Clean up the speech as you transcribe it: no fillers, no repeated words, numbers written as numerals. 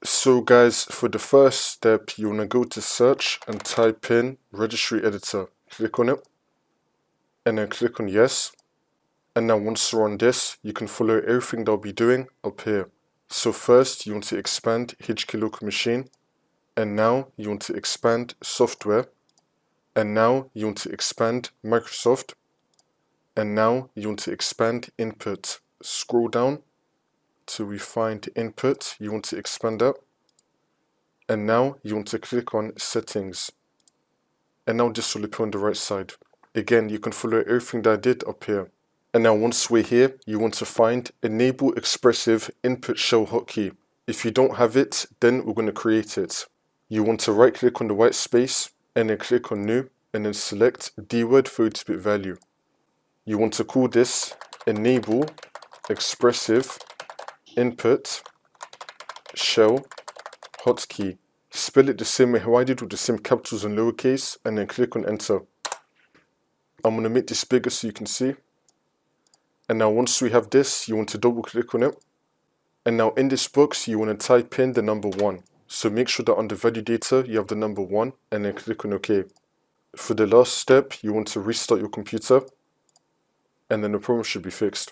So guys, for the first step, you want to go to search and type in registry editor. Click on it and then click on yes. And now once you're on this, you can follow everything that I'll be doing up here. So first, you want to expand HK local machine. And now you want to expand software. And now you want to expand Microsoft. And now you want to expand input. Scroll down till we find input. You want to expand that. And now you want to click on settings. And now this will appear on the right side. Again, you can follow everything that I did up here. And now once we're here, you want to find enable expressive input shell hotkey. If you don't have it, then we're going to create it. You want to right click on the white space and then click on new and then select dword 32-bit value. You want to call this enable expressive input shell hotkey. Spell it the same way how I did with the same capitals and lowercase and then click on enter. I'm going to make this bigger so you can see. And now once we have this, you want to double click on it. And now in this box, you want to type in the number 1. So make sure that under value data, you have the number 1 and then click on OK. For the last step, you want to restart your computer and then the problem should be fixed.